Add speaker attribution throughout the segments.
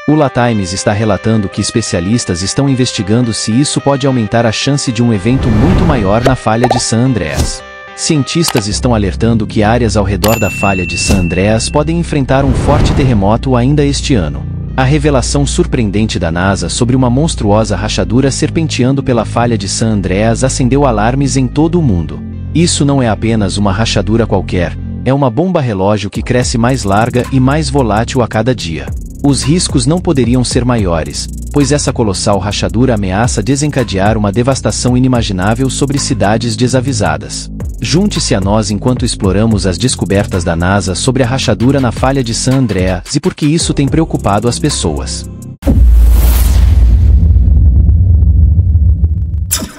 Speaker 1: O La Times está relatando que especialistas estão investigando se isso pode aumentar a chance de um evento muito maior na falha de San Andreas. Cientistas estão alertando que áreas ao redor da falha de San Andreas podem enfrentar um forte terremoto ainda este ano. A revelação surpreendente da NASA sobre uma monstruosa rachadura serpenteando pela falha de San Andreas acendeu alarmes em todo o mundo. Isso não é apenas uma rachadura qualquer, é uma bomba relógio que cresce mais larga e mais volátil a cada dia. Os riscos não poderiam ser maiores, pois essa colossal rachadura ameaça desencadear uma devastação inimaginável sobre cidades desavisadas. Junte-se a nós enquanto exploramos as descobertas da NASA sobre a rachadura na falha de San Andreas e por que isso tem preocupado as pessoas.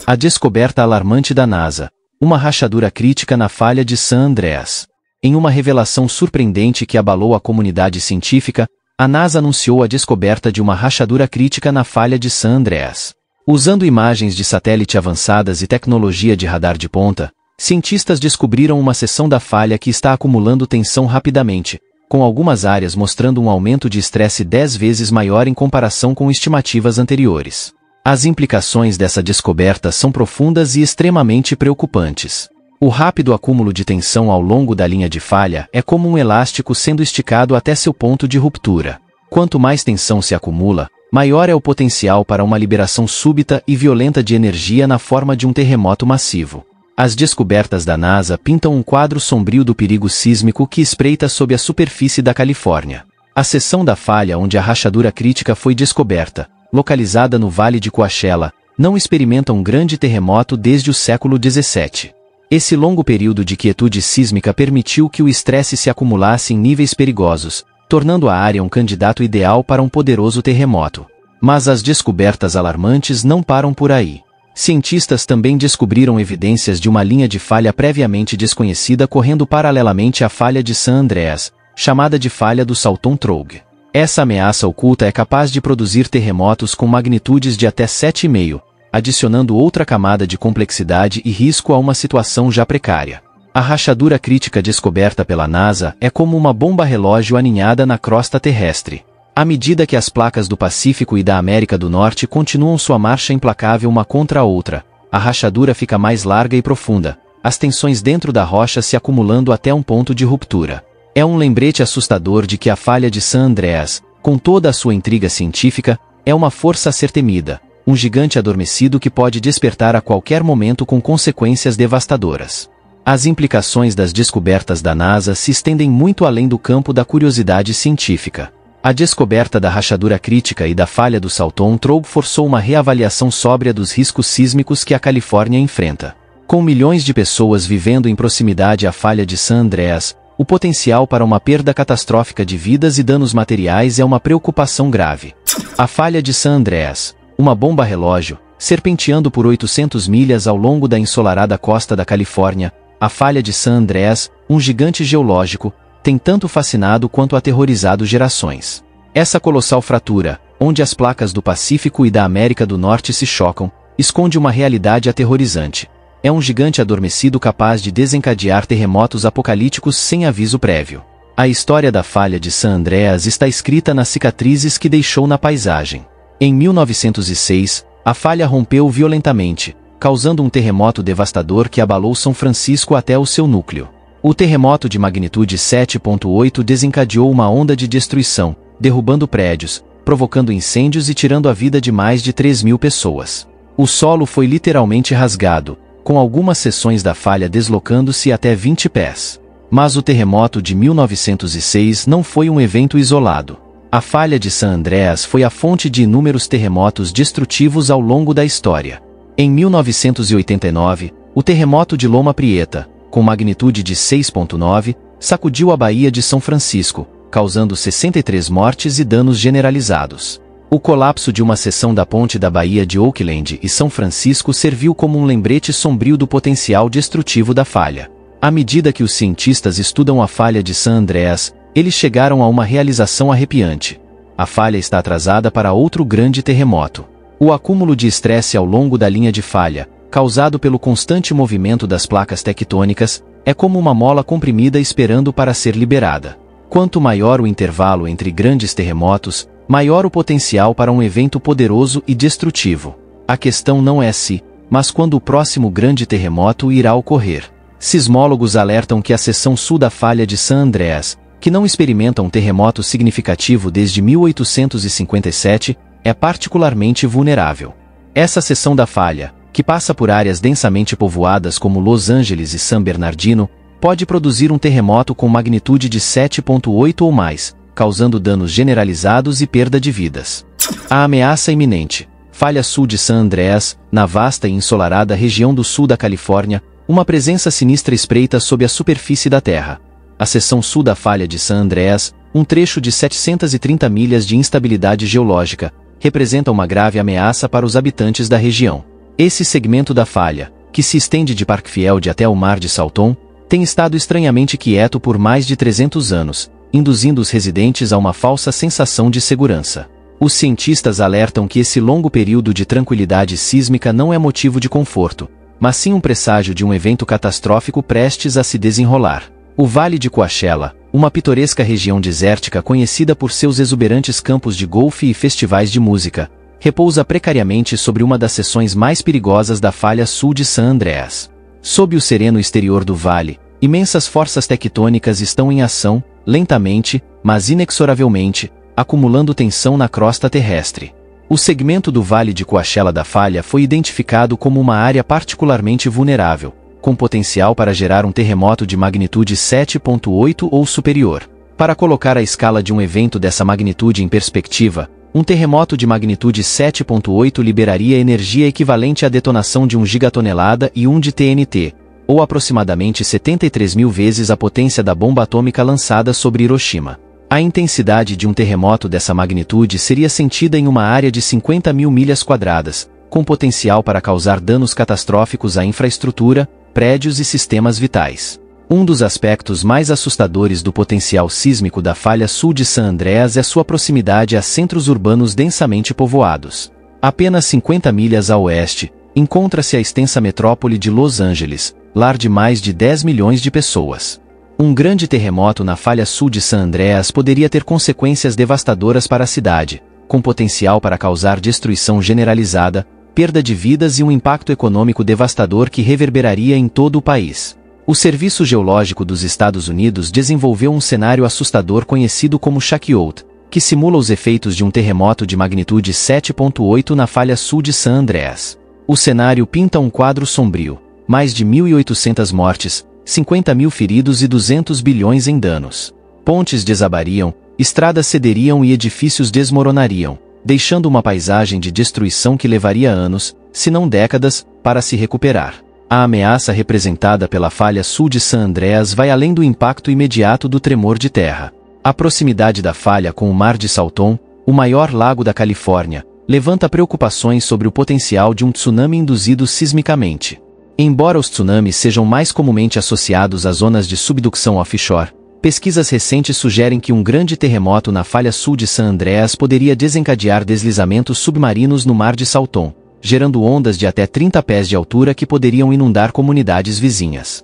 Speaker 1: A descoberta alarmante da NASA. Uma rachadura crítica na falha de San Andreas. Em uma revelação surpreendente que abalou a comunidade científica, a NASA anunciou a descoberta de uma rachadura crítica na falha de San Andreas. Usando imagens de satélite avançadas e tecnologia de radar de ponta, cientistas descobriram uma seção da falha que está acumulando tensão rapidamente, com algumas áreas mostrando um aumento de estresse 10 vezes maior em comparação com estimativas anteriores. As implicações dessa descoberta são profundas e extremamente preocupantes. O rápido acúmulo de tensão ao longo da linha de falha é como um elástico sendo esticado até seu ponto de ruptura. Quanto mais tensão se acumula, maior é o potencial para uma liberação súbita e violenta de energia na forma de um terremoto massivo. As descobertas da NASA pintam um quadro sombrio do perigo sísmico que espreita sob a superfície da Califórnia. A seção da falha onde a rachadura crítica foi descoberta, localizada no Vale de Coachella, não experimenta um grande terremoto desde o século XVII. Esse longo período de quietude sísmica permitiu que o estresse se acumulasse em níveis perigosos, tornando a área um candidato ideal para um poderoso terremoto. Mas as descobertas alarmantes não param por aí. Cientistas também descobriram evidências de uma linha de falha previamente desconhecida correndo paralelamente à falha de San Andreas, chamada de falha do Salton Troug. Essa ameaça oculta é capaz de produzir terremotos com magnitudes de até 7,5, adicionando outra camada de complexidade e risco a uma situação já precária. A rachadura crítica descoberta pela NASA é como uma bomba relógio aninhada na crosta terrestre. À medida que as placas do Pacífico e da América do Norte continuam sua marcha implacável uma contra a outra, a rachadura fica mais larga e profunda, as tensões dentro da rocha se acumulando até um ponto de ruptura. É um lembrete assustador de que a falha de San Andreas, com toda a sua intriga científica, é uma força a ser temida, um gigante adormecido que pode despertar a qualquer momento com consequências devastadoras. As implicações das descobertas da NASA se estendem muito além do campo da curiosidade científica. A descoberta da rachadura crítica e da falha do Salton Troug forçou uma reavaliação sóbria dos riscos sísmicos que a Califórnia enfrenta. Com milhões de pessoas vivendo em proximidade à falha de San Andreas, o potencial para uma perda catastrófica de vidas e danos materiais é uma preocupação grave. A falha de San Andreas, uma bomba relógio, serpenteando por 800 milhas ao longo da ensolarada costa da Califórnia, a falha de San Andreas, um gigante geológico, tem tanto fascinado quanto aterrorizado gerações. Essa colossal fratura, onde as placas do Pacífico e da América do Norte se chocam, esconde uma realidade aterrorizante. É um gigante adormecido capaz de desencadear terremotos apocalípticos sem aviso prévio. A história da falha de San Andreas está escrita nas cicatrizes que deixou na paisagem. Em 1906, a falha rompeu violentamente, causando um terremoto devastador que abalou São Francisco até o seu núcleo. O terremoto de magnitude 7,8 desencadeou uma onda de destruição, derrubando prédios, provocando incêndios e tirando a vida de mais de 3.000 pessoas. O solo foi literalmente rasgado, com algumas seções da falha deslocando-se até 20 pés. Mas o terremoto de 1906 não foi um evento isolado. A falha de San Andreas foi a fonte de inúmeros terremotos destrutivos ao longo da história. Em 1989, o terremoto de Loma Prieta, com magnitude de 6,9, sacudiu a Baía de São Francisco, causando 63 mortes e danos generalizados. O colapso de uma seção da ponte da Baía de Oakland e São Francisco serviu como um lembrete sombrio do potencial destrutivo da falha. À medida que os cientistas estudam a falha de San Andreas, eles chegaram a uma realização arrepiante. A falha está atrasada para outro grande terremoto. O acúmulo de estresse ao longo da linha de falha, causado pelo constante movimento das placas tectônicas, é como uma mola comprimida esperando para ser liberada. Quanto maior o intervalo entre grandes terremotos, maior o potencial para um evento poderoso e destrutivo. A questão não é se, mas quando o próximo grande terremoto irá ocorrer. Sismólogos alertam que a seção sul da falha de San Andreas, que não experimenta um terremoto significativo desde 1857, é particularmente vulnerável. Essa seção da falha, que passa por áreas densamente povoadas como Los Angeles e San Bernardino, pode produzir um terremoto com magnitude de 7,8 ou mais, causando danos generalizados e perda de vidas. A ameaça iminente. Falha sul de San Andreas, na vasta e ensolarada região do sul da Califórnia, uma presença sinistra espreita sob a superfície da Terra. A seção sul da falha de San Andreas, um trecho de 730 milhas de instabilidade geológica, representa uma grave ameaça para os habitantes da região. Esse segmento da falha, que se estende de Parkfield até o Mar de Salton, tem estado estranhamente quieto por mais de 300 anos, induzindo os residentes a uma falsa sensação de segurança. Os cientistas alertam que esse longo período de tranquilidade sísmica não é motivo de conforto, mas sim um presságio de um evento catastrófico prestes a se desenrolar. O Vale de Coachella, uma pitoresca região desértica conhecida por seus exuberantes campos de golfe e festivais de música, repousa precariamente sobre uma das seções mais perigosas da falha sul de San Andreas. Sob o sereno exterior do vale, imensas forças tectônicas estão em ação, lentamente, mas inexoravelmente, acumulando tensão na crosta terrestre. O segmento do Vale de Coachella da falha foi identificado como uma área particularmente vulnerável, com potencial para gerar um terremoto de magnitude 7,8 ou superior. Para colocar a escala de um evento dessa magnitude em perspectiva, um terremoto de magnitude 7,8 liberaria energia equivalente à detonação de 1 gigatonelada e 1 de TNT, ou aproximadamente 73 mil vezes a potência da bomba atômica lançada sobre Hiroshima. A intensidade de um terremoto dessa magnitude seria sentida em uma área de 50 mil milhas quadradas, com potencial para causar danos catastróficos à infraestrutura, prédios e sistemas vitais. Um dos aspectos mais assustadores do potencial sísmico da falha sul de San Andreas é sua proximidade a centros urbanos densamente povoados. Apenas 50 milhas a oeste, encontra-se a extensa metrópole de Los Angeles, lar de mais de 10 milhões de pessoas. Um grande terremoto na falha sul de San Andreas poderia ter consequências devastadoras para a cidade, com potencial para causar destruição generalizada, perda de vidas e um impacto econômico devastador que reverberaria em todo o país. O Serviço Geológico dos Estados Unidos desenvolveu um cenário assustador conhecido como Shakeout, que simula os efeitos de um terremoto de magnitude 7,8 na falha sul de San Andreas. O cenário pinta um quadro sombrio: mais de 1.800 mortes, 50 mil feridos e 200 bilhões em danos. Pontes desabariam, estradas cederiam e edifícios desmoronariam, deixando uma paisagem de destruição que levaria anos, se não décadas, para se recuperar. A ameaça representada pela falha sul de San Andreas vai além do impacto imediato do tremor de terra. A proximidade da falha com o Mar de Salton, o maior lago da Califórnia, levanta preocupações sobre o potencial de um tsunami induzido sismicamente. Embora os tsunamis sejam mais comumente associados a zonas de subducção offshore, pesquisas recentes sugerem que um grande terremoto na falha sul de San Andreas poderia desencadear deslizamentos submarinos no Mar de Salton, gerando ondas de até 30 pés de altura que poderiam inundar comunidades vizinhas.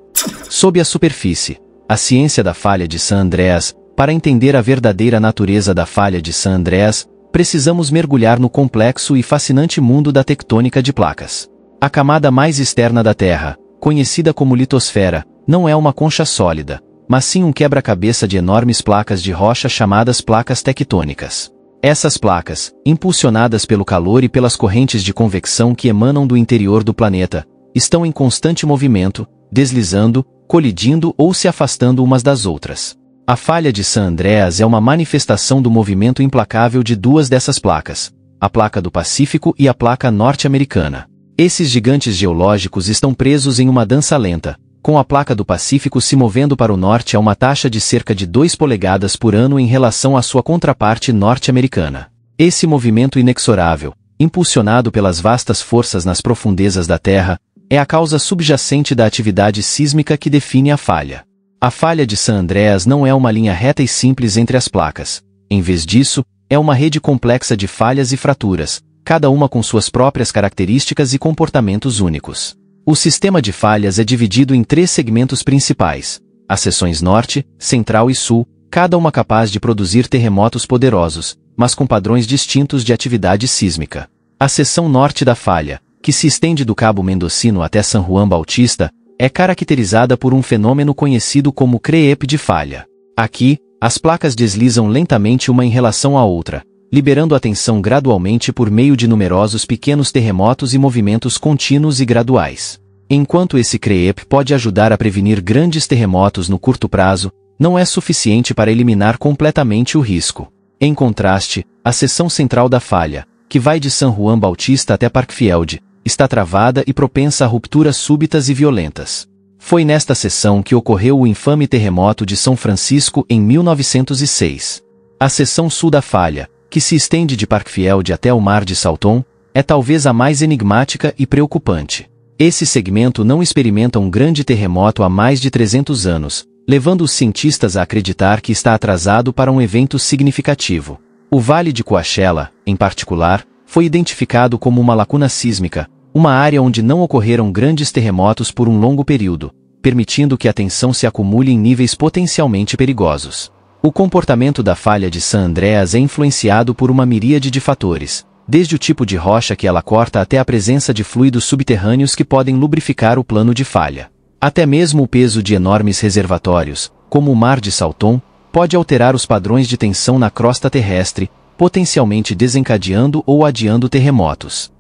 Speaker 1: Sob a superfície, a ciência da falha de San Andreas. Para entender a verdadeira natureza da falha de San Andreas, precisamos mergulhar no complexo e fascinante mundo da tectônica de placas. A camada mais externa da Terra, conhecida como litosfera, não é uma concha sólida, mas sim um quebra-cabeça de enormes placas de rocha chamadas placas tectônicas. Essas placas, impulsionadas pelo calor e pelas correntes de convecção que emanam do interior do planeta, estão em constante movimento, deslizando, colidindo ou se afastando umas das outras. A falha de San Andreas é uma manifestação do movimento implacável de duas dessas placas, a placa do Pacífico e a placa norte-americana. Esses gigantes geológicos estão presos em uma dança lenta, com a placa do Pacífico se movendo para o norte a uma taxa de cerca de 2 polegadas por ano em relação à sua contraparte norte-americana. Esse movimento inexorável, impulsionado pelas vastas forças nas profundezas da Terra, é a causa subjacente da atividade sísmica que define a falha. A falha de San Andreas não é uma linha reta e simples entre as placas. Em vez disso, é uma rede complexa de falhas e fraturas, cada uma com suas próprias características e comportamentos únicos. O sistema de falhas é dividido em 3 segmentos principais: as seções norte, central e sul, cada uma capaz de produzir terremotos poderosos, mas com padrões distintos de atividade sísmica. A seção norte da falha, que se estende do Cabo Mendocino até San Juan Bautista, é caracterizada por um fenômeno conhecido como creep de falha. Aqui, as placas deslizam lentamente uma em relação à outra, liberando a tensão gradualmente por meio de numerosos pequenos terremotos e movimentos contínuos e graduais. Enquanto esse creep pode ajudar a prevenir grandes terremotos no curto prazo, não é suficiente para eliminar completamente o risco. Em contraste, a seção central da falha, que vai de San Juan Bautista até Parkfield, está travada e propensa a rupturas súbitas e violentas. Foi nesta seção que ocorreu o infame terremoto de São Francisco em 1906. A seção sul da falha, que se estende de Parkfield até o Mar de Salton, é talvez a mais enigmática e preocupante. Esse segmento não experimenta um grande terremoto há mais de 300 anos, levando os cientistas a acreditar que está atrasado para um evento significativo. O Vale de Coachella, em particular, foi identificado como uma lacuna sísmica, uma área onde não ocorreram grandes terremotos por um longo período, permitindo que a tensão se acumule em níveis potencialmente perigosos. O comportamento da falha de San Andreas é influenciado por uma miríade de fatores, desde o tipo de rocha que ela corta até a presença de fluidos subterrâneos que podem lubrificar o plano de falha. Até mesmo o peso de enormes reservatórios, como o Mar de Salton, pode alterar os padrões de tensão na crosta terrestre, potencialmente desencadeando ou adiando terremotos.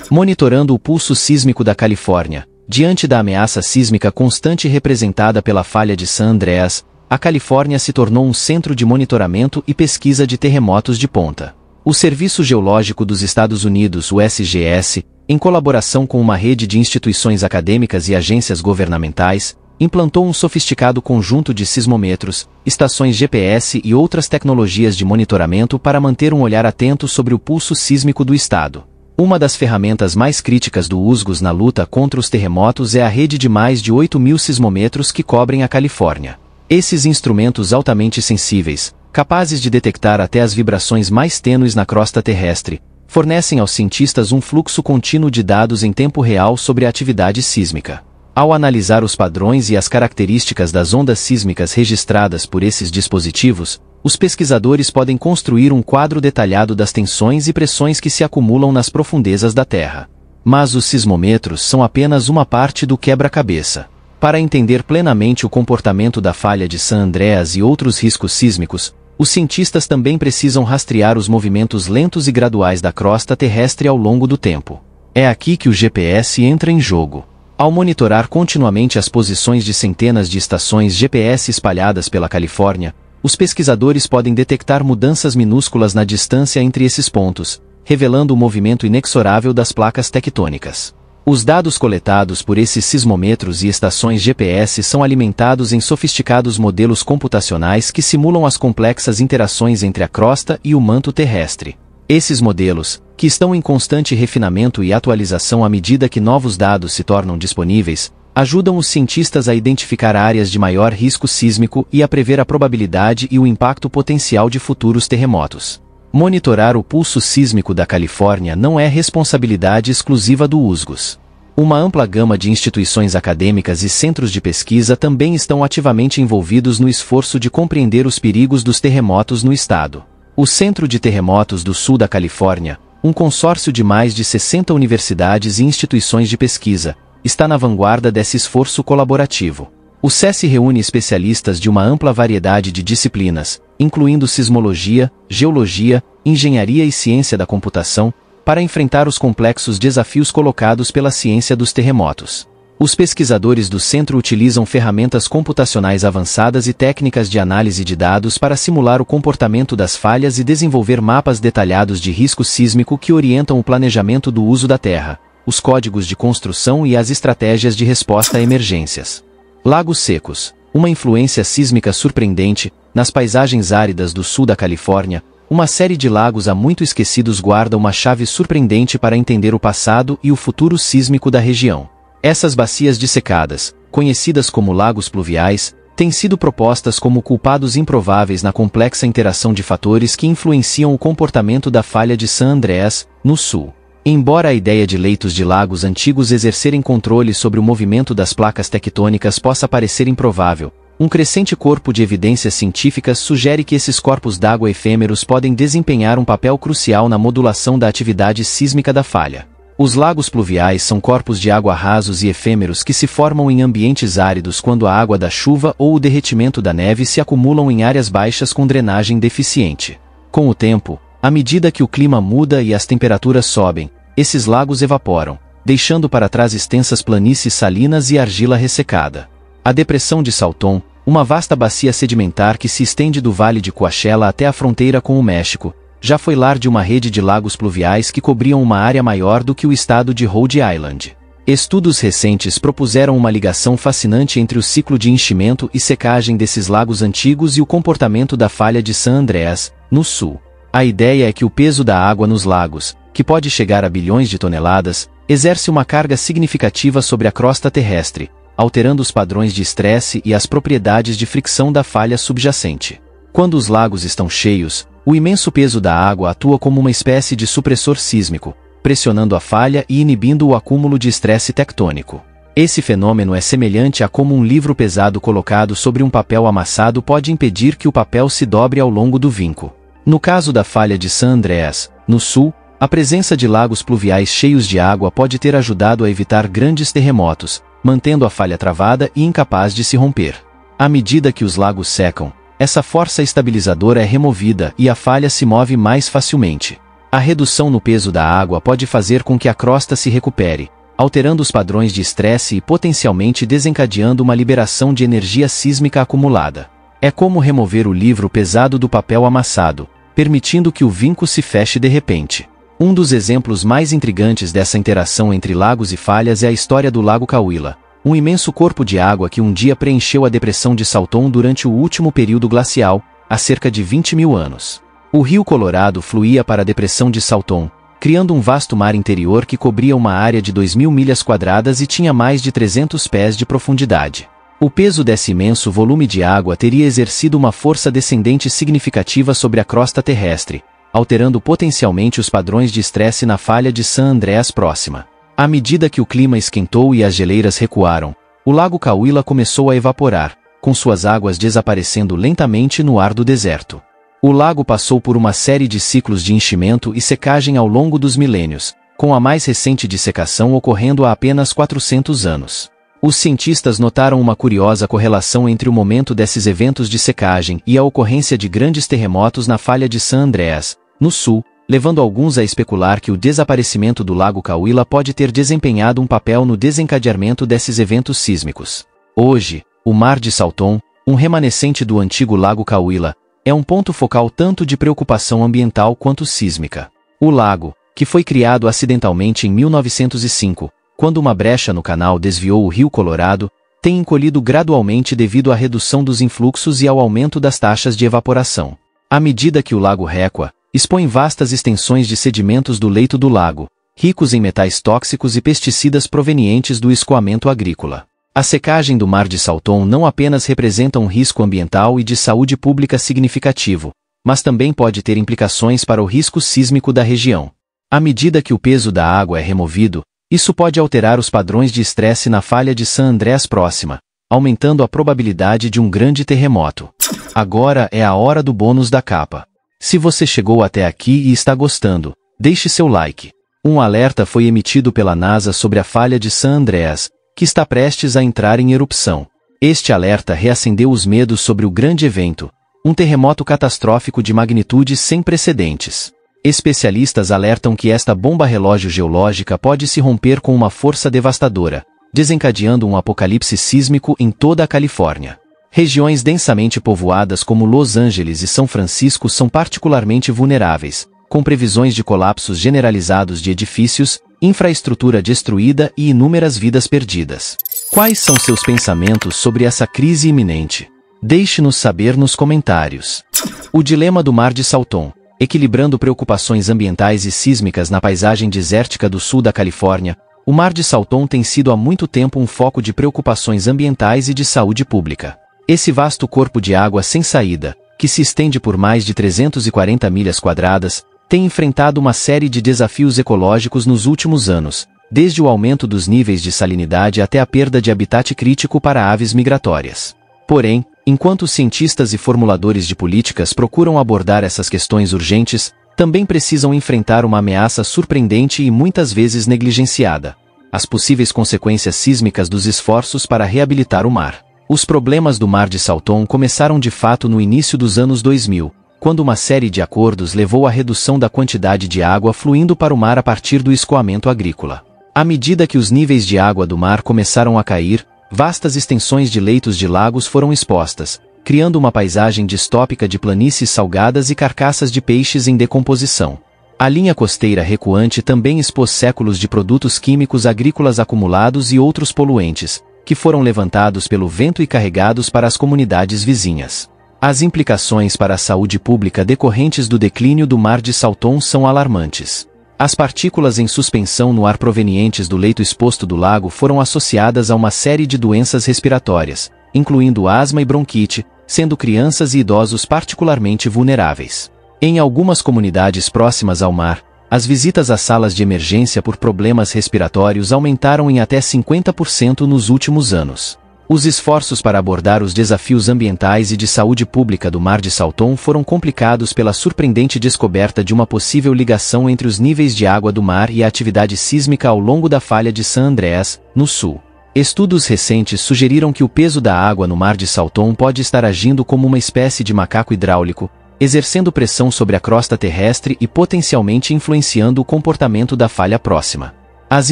Speaker 1: Monitorando o pulso sísmico da Califórnia, diante da ameaça sísmica constante representada pela falha de San Andreas, a Califórnia se tornou um centro de monitoramento e pesquisa de terremotos de ponta. O Serviço Geológico dos Estados Unidos, o SGS, em colaboração com uma rede de instituições acadêmicas e agências governamentais, implantou um sofisticado conjunto de sismômetros, estações GPS e outras tecnologias de monitoramento para manter um olhar atento sobre o pulso sísmico do estado. Uma das ferramentas mais críticas do USGS na luta contra os terremotos é a rede de mais de 8.000 sismômetros que cobrem a Califórnia. Esses instrumentos altamente sensíveis, capazes de detectar até as vibrações mais tênues na crosta terrestre, fornecem aos cientistas um fluxo contínuo de dados em tempo real sobre a atividade sísmica. Ao analisar os padrões e as características das ondas sísmicas registradas por esses dispositivos, os pesquisadores podem construir um quadro detalhado das tensões e pressões que se acumulam nas profundezas da Terra. Mas os sismômetros são apenas uma parte do quebra-cabeça. Para entender plenamente o comportamento da falha de San Andreas e outros riscos sísmicos, os cientistas também precisam rastrear os movimentos lentos e graduais da crosta terrestre ao longo do tempo. É aqui que o GPS entra em jogo. Ao monitorar continuamente as posições de centenas de estações GPS espalhadas pela Califórnia, os pesquisadores podem detectar mudanças minúsculas na distância entre esses pontos, revelando o movimento inexorável das placas tectônicas. Os dados coletados por esses sismômetros e estações GPS são alimentados em sofisticados modelos computacionais que simulam as complexas interações entre a crosta e o manto terrestre. Esses modelos, que estão em constante refinamento e atualização à medida que novos dados se tornam disponíveis, ajudam os cientistas a identificar áreas de maior risco sísmico e a prever a probabilidade e o impacto potencial de futuros terremotos. Monitorar o pulso sísmico da Califórnia não é responsabilidade exclusiva do USGS. Uma ampla gama de instituições acadêmicas e centros de pesquisa também estão ativamente envolvidos no esforço de compreender os perigos dos terremotos no estado. O Centro de Terremotos do Sul da Califórnia, um consórcio de mais de 60 universidades e instituições de pesquisa, está na vanguarda desse esforço colaborativo. O SESI reúne especialistas de uma ampla variedade de disciplinas, incluindo sismologia, geologia, engenharia e ciência da computação, para enfrentar os complexos desafios colocados pela ciência dos terremotos. Os pesquisadores do centro utilizam ferramentas computacionais avançadas e técnicas de análise de dados para simular o comportamento das falhas e desenvolver mapas detalhados de risco sísmico que orientam o planejamento do uso da terra, os códigos de construção e as estratégias de resposta a emergências. Lagos secos, uma influência sísmica surpreendente, nas paisagens áridas do sul da Califórnia, uma série de lagos há muito esquecidos guarda uma chave surpreendente para entender o passado e o futuro sísmico da região. Essas bacias dissecadas, conhecidas como lagos pluviais, têm sido propostas como culpados improváveis na complexa interação de fatores que influenciam o comportamento da falha de San Andreas, no sul. Embora a ideia de leitos de lagos antigos exercerem controle sobre o movimento das placas tectônicas possa parecer improvável, Um crescente corpo de evidências científicas sugere que esses corpos d'água efêmeros podem desempenhar um papel crucial na modulação da atividade sísmica da falha. Os lagos pluviais são corpos de água rasos e efêmeros que se formam em ambientes áridos quando a água da chuva ou o derretimento da neve se acumulam em áreas baixas com drenagem deficiente. Com o tempo, à medida que o clima muda e as temperaturas sobem, esses lagos evaporam, deixando para trás extensas planícies salinas e argila ressecada. A depressão de Salton, uma vasta bacia sedimentar que se estende do Vale de Coachella até a fronteira com o México, já foi lar de uma rede de lagos pluviais que cobriam uma área maior do que o estado de Rhode Island. Estudos recentes propuseram uma ligação fascinante entre o ciclo de enchimento e secagem desses lagos antigos e o comportamento da falha de San Andreas, no sul. A ideia é que o peso da água nos lagos, que pode chegar a bilhões de toneladas, exerce uma carga significativa sobre a crosta terrestre, alterando os padrões de estresse e as propriedades de fricção da falha subjacente. Quando os lagos estão cheios, o imenso peso da água atua como uma espécie de supressor sísmico, pressionando a falha e inibindo o acúmulo de estresse tectônico. Esse fenômeno é semelhante a como um livro pesado colocado sobre um papel amassado pode impedir que o papel se dobre ao longo do vinco. No caso da falha de San Andreas, no sul, a presença de lagos pluviais cheios de água pode ter ajudado a evitar grandes terremotos, mantendo a falha travada e incapaz de se romper. À medida que os lagos secam, essa força estabilizadora é removida e a falha se move mais facilmente. A redução no peso da água pode fazer com que a crosta se recupere, alterando os padrões de estresse e potencialmente desencadeando uma liberação de energia sísmica acumulada. É como remover o livro pesado do papel amassado, permitindo que o vinco se feche de repente. Um dos exemplos mais intrigantes dessa interação entre lagos e falhas é a história do Lago Cahuilla, um imenso corpo de água que um dia preencheu a depressão de Salton durante o último período glacial, há cerca de 20 mil anos. O rio Colorado fluía para a depressão de Salton, criando um vasto mar interior que cobria uma área de 2.000 milhas quadradas e tinha mais de 300 pés de profundidade. O peso desse imenso volume de água teria exercido uma força descendente significativa sobre a crosta terrestre, alterando potencialmente os padrões de estresse na falha de San Andreas próxima. À medida que o clima esquentou e as geleiras recuaram, o Lago Cahuilla começou a evaporar, com suas águas desaparecendo lentamente no ar do deserto. O lago passou por uma série de ciclos de enchimento e secagem ao longo dos milênios, com a mais recente dissecação ocorrendo há apenas 400 anos. Os cientistas notaram uma curiosa correlação entre o momento desses eventos de secagem e a ocorrência de grandes terremotos na falha de San Andreas, no sul, levando alguns a especular que o desaparecimento do Lago Cahuilla pode ter desempenhado um papel no desencadeamento desses eventos sísmicos. Hoje, o Mar de Salton, um remanescente do antigo Lago Cahuilla, é um ponto focal tanto de preocupação ambiental quanto sísmica. O lago, que foi criado acidentalmente em 1905, quando uma brecha no canal desviou o rio Colorado, tem encolhido gradualmente devido à redução dos influxos e ao aumento das taxas de evaporação. À medida que o lago recua, expõe vastas extensões de sedimentos do leito do lago, ricos em metais tóxicos e pesticidas provenientes do escoamento agrícola. A secagem do Mar de Salton não apenas representa um risco ambiental e de saúde pública significativo, mas também pode ter implicações para o risco sísmico da região. À medida que o peso da água é removido, isso pode alterar os padrões de estresse na falha de San Andreas próxima, aumentando a probabilidade de um grande terremoto. Agora é a hora do bônus da capa. Se você chegou até aqui e está gostando, deixe seu like. Um alerta foi emitido pela NASA sobre a falha de San Andreas, que está prestes a entrar em erupção. Este alerta reacendeu os medos sobre o grande evento, um terremoto catastrófico de magnitude sem precedentes. Especialistas alertam que esta bomba relógio geológica pode se romper com uma força devastadora, desencadeando um apocalipse sísmico em toda a Califórnia. Regiões densamente povoadas como Los Angeles e São Francisco são particularmente vulneráveis, com previsões de colapsos generalizados de edifícios, infraestrutura destruída e inúmeras vidas perdidas. Quais são seus pensamentos sobre essa crise iminente? Deixe-nos saber nos comentários. O dilema do Mar de Salton, equilibrando preocupações ambientais e sísmicas na paisagem desértica do sul da Califórnia, o Mar de Salton tem sido há muito tempo um foco de preocupações ambientais e de saúde pública. Esse vasto corpo de água sem saída, que se estende por mais de 340 milhas quadradas, tem enfrentado uma série de desafios ecológicos nos últimos anos, desde o aumento dos níveis de salinidade até a perda de habitat crítico para aves migratórias. Porém, Enquanto os cientistas e formuladores de políticas procuram abordar essas questões urgentes, também precisam enfrentar uma ameaça surpreendente e muitas vezes negligenciada: as possíveis consequências sísmicas dos esforços para reabilitar o mar. Os problemas do Mar de Salton começaram de fato no início dos anos 2000, quando uma série de acordos levou à redução da quantidade de água fluindo para o mar a partir do escoamento agrícola. À medida que os níveis de água do mar começaram a cair, vastas extensões de leitos de lagos foram expostas, criando uma paisagem distópica de planícies salgadas e carcaças de peixes em decomposição. A linha costeira recuante também expôs séculos de produtos químicos agrícolas acumulados e outros poluentes, que foram levantados pelo vento e carregados para as comunidades vizinhas. As implicações para a saúde pública decorrentes do declínio do Mar de Salton são alarmantes. As partículas em suspensão no ar provenientes do leito exposto do lago foram associadas a uma série de doenças respiratórias, incluindo asma e bronquite, sendo crianças e idosos particularmente vulneráveis. Em algumas comunidades próximas ao mar, as visitas às salas de emergência por problemas respiratórios aumentaram em até 50% nos últimos anos. Os esforços para abordar os desafios ambientais e de saúde pública do Mar de Salton foram complicados pela surpreendente descoberta de uma possível ligação entre os níveis de água do mar e a atividade sísmica ao longo da falha de San Andreas, no sul. Estudos recentes sugeriram que o peso da água no Mar de Salton pode estar agindo como uma espécie de macaco hidráulico, exercendo pressão sobre a crosta terrestre e potencialmente influenciando o comportamento da falha próxima. As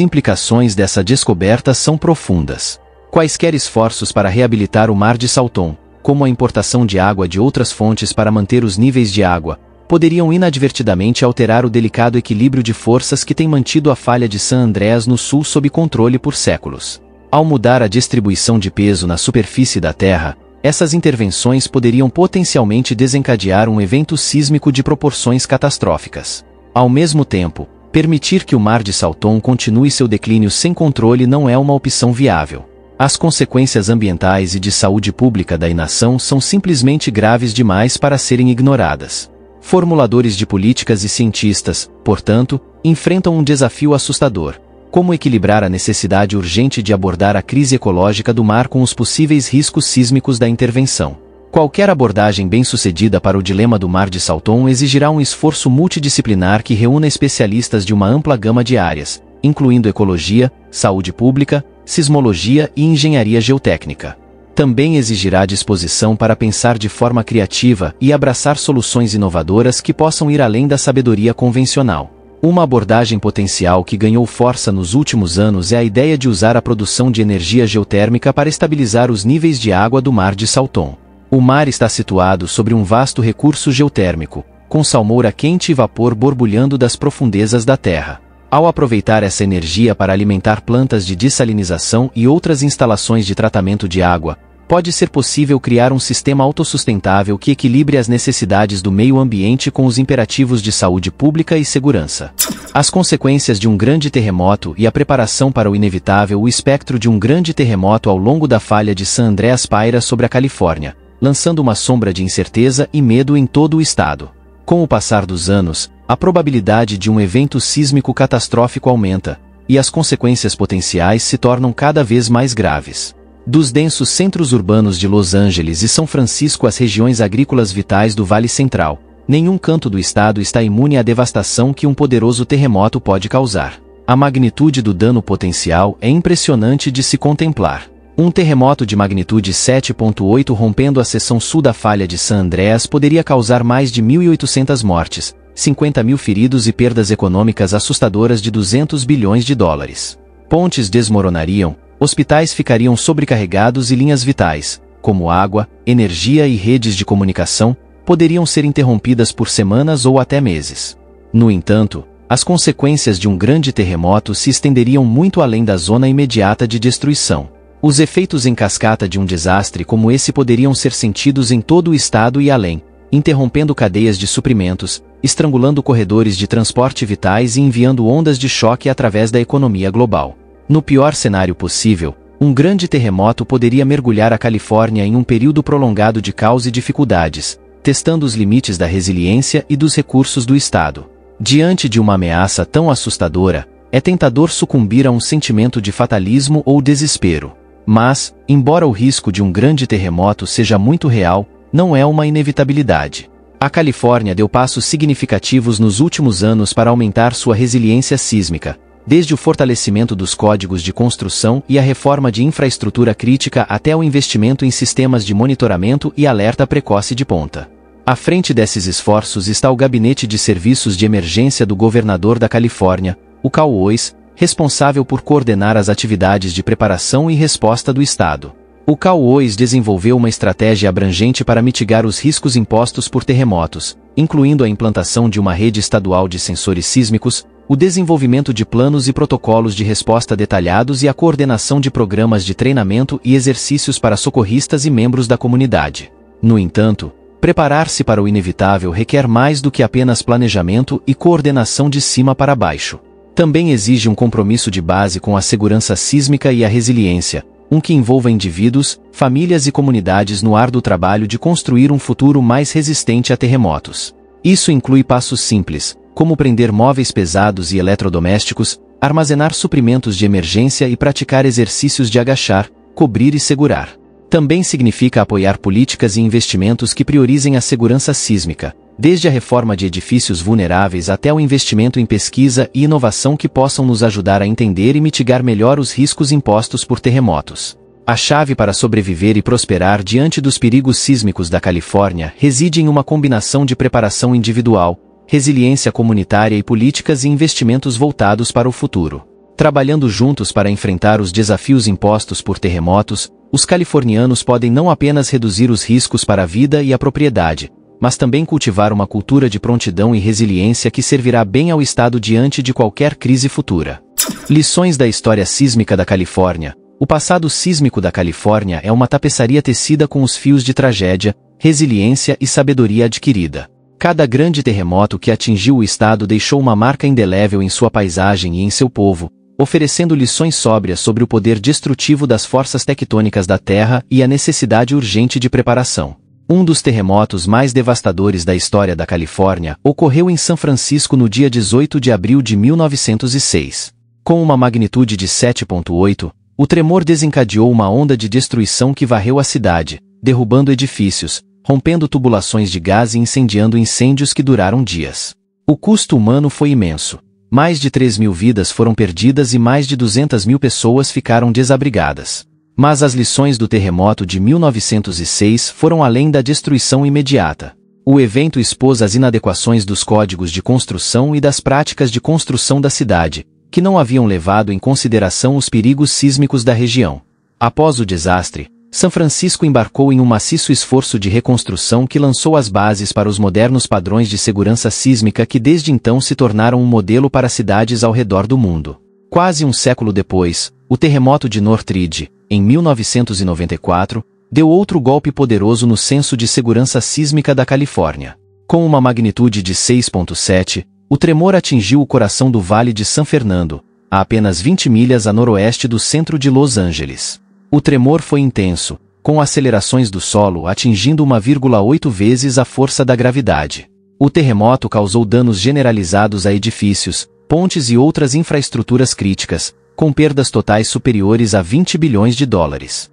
Speaker 1: implicações dessa descoberta são profundas. Quaisquer esforços para reabilitar o Mar de Salton, como a importação de água de outras fontes para manter os níveis de água, poderiam inadvertidamente alterar o delicado equilíbrio de forças que tem mantido a falha de San Andreas no sul sob controle por séculos. Ao mudar a distribuição de peso na superfície da Terra, essas intervenções poderiam potencialmente desencadear um evento sísmico de proporções catastróficas. Ao mesmo tempo, permitir que o Mar de Salton continue seu declínio sem controle não é uma opção viável. As consequências ambientais e de saúde pública da inação são simplesmente graves demais para serem ignoradas. Formuladores de políticas e cientistas, portanto, enfrentam um desafio assustador: como equilibrar a necessidade urgente de abordar a crise ecológica do mar com os possíveis riscos sísmicos da intervenção. Qualquer abordagem bem-sucedida para o dilema do Mar de Salton exigirá um esforço multidisciplinar que reúna especialistas de uma ampla gama de áreas, incluindo ecologia, saúde pública, sismologia e engenharia geotécnica. Também exigirá disposição para pensar de forma criativa e abraçar soluções inovadoras que possam ir além da sabedoria convencional. Uma abordagem potencial que ganhou força nos últimos anos é a ideia de usar a produção de energia geotérmica para estabilizar os níveis de água do Mar de Salton. O mar está situado sobre um vasto recurso geotérmico, com salmoura quente e vapor borbulhando das profundezas da Terra. Ao aproveitar essa energia para alimentar plantas de dessalinização e outras instalações de tratamento de água, pode ser possível criar um sistema autossustentável que equilibre as necessidades do meio ambiente com os imperativos de saúde pública e segurança. As consequências de um grande terremoto e a preparação para o inevitável. O espectro de um grande terremoto ao longo da falha de San Andreas paira sobre a Califórnia, lançando uma sombra de incerteza e medo em todo o estado. Com o passar dos anos, a probabilidade de um evento sísmico catastrófico aumenta, e as consequências potenciais se tornam cada vez mais graves. Dos densos centros urbanos de Los Angeles e São Francisco às regiões agrícolas vitais do Vale Central, nenhum canto do estado está imune à devastação que um poderoso terremoto pode causar. A magnitude do dano potencial é impressionante de se contemplar. Um terremoto de magnitude 7.8 rompendo a seção sul da falha de San Andreas poderia causar mais de 1.800 mortes, 50 mil feridos e perdas econômicas assustadoras de 200 bilhões de dólares. Pontes desmoronariam, hospitais ficariam sobrecarregados e linhas vitais, como água, energia e redes de comunicação, poderiam ser interrompidas por semanas ou até meses. No entanto, as consequências de um grande terremoto se estenderiam muito além da zona imediata de destruição. Os efeitos em cascata de um desastre como esse poderiam ser sentidos em todo o estado e além, interrompendo cadeias de suprimentos, estrangulando corredores de transporte vitais e enviando ondas de choque através da economia global. No pior cenário possível, um grande terremoto poderia mergulhar a Califórnia em um período prolongado de caos e dificuldades, testando os limites da resiliência e dos recursos do estado. Diante de uma ameaça tão assustadora, é tentador sucumbir a um sentimento de fatalismo ou desespero. Mas, embora o risco de um grande terremoto seja muito real, não é uma inevitabilidade. A Califórnia deu passos significativos nos últimos anos para aumentar sua resiliência sísmica, desde o fortalecimento dos códigos de construção e a reforma de infraestrutura crítica até o investimento em sistemas de monitoramento e alerta precoce de ponta. À frente desses esforços está o Gabinete de Serviços de Emergência do Governador da Califórnia, o CalOIS, responsável por coordenar as atividades de preparação e resposta do Estado. O CalOIS desenvolveu uma estratégia abrangente para mitigar os riscos impostos por terremotos, incluindo a implantação de uma rede estadual de sensores sísmicos, o desenvolvimento de planos e protocolos de resposta detalhados e a coordenação de programas de treinamento e exercícios para socorristas e membros da comunidade. No entanto, preparar-se para o inevitável requer mais do que apenas planejamento e coordenação de cima para baixo. Também exige um compromisso de base com a segurança sísmica e a resiliência, que envolva indivíduos, famílias e comunidades no árduo trabalho de construir um futuro mais resistente a terremotos. Isso inclui passos simples, como prender móveis pesados e eletrodomésticos, armazenar suprimentos de emergência e praticar exercícios de agachar, cobrir e segurar. Também significa apoiar políticas e investimentos que priorizem a segurança sísmica, desde a reforma de edifícios vulneráveis até o investimento em pesquisa e inovação que possam nos ajudar a entender e mitigar melhor os riscos impostos por terremotos. A chave para sobreviver e prosperar diante dos perigos sísmicos da Califórnia reside em uma combinação de preparação individual, resiliência comunitária e políticas e investimentos voltados para o futuro. Trabalhando juntos para enfrentar os desafios impostos por terremotos, os californianos podem não apenas reduzir os riscos para a vida e a propriedade, mas também cultivar uma cultura de prontidão e resiliência que servirá bem ao Estado diante de qualquer crise futura. Lições da história sísmica da Califórnia. O passado sísmico da Califórnia é uma tapeçaria tecida com os fios de tragédia, resiliência e sabedoria adquirida. Cada grande terremoto que atingiu o estado deixou uma marca indelével em sua paisagem e em seu povo, oferecendo lições sóbrias sobre o poder destrutivo das forças tectônicas da Terra e a necessidade urgente de preparação. Um dos terremotos mais devastadores da história da Califórnia ocorreu em São Francisco no dia 18 de abril de 1906. Com uma magnitude de 7,8, o tremor desencadeou uma onda de destruição que varreu a cidade, derrubando edifícios, rompendo tubulações de gás e incendiando incêndios que duraram dias. O custo humano foi imenso. Mais de 3.000 vidas foram perdidas e mais de 200.000 pessoas ficaram desabrigadas. Mas as lições do terremoto de 1906 foram além da destruição imediata. O evento expôs as inadequações dos códigos de construção e das práticas de construção da cidade, que não haviam levado em consideração os perigos sísmicos da região. Após o desastre, São Francisco embarcou em um maciço esforço de reconstrução que lançou as bases para os modernos padrões de segurança sísmica que desde então se tornaram um modelo para cidades ao redor do mundo. Quase um século depois, o terremoto de Northridge, em 1994, deu outro golpe poderoso no senso de segurança sísmica da Califórnia. Com uma magnitude de 6,7, o tremor atingiu o coração do Vale de San Fernando, a apenas 20 milhas a noroeste do centro de Los Angeles. O tremor foi intenso, com acelerações do solo atingindo 1,8 vezes a força da gravidade. O terremoto causou danos generalizados a edifícios, pontes e outras infraestruturas críticas, com perdas totais superiores a 20 bilhões de dólares.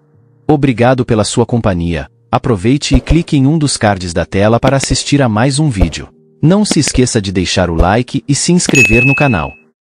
Speaker 1: Obrigado pela sua companhia. Aproveite e clique em um dos cards da tela para assistir a mais um vídeo. Não se esqueça de deixar o like e se inscrever no canal.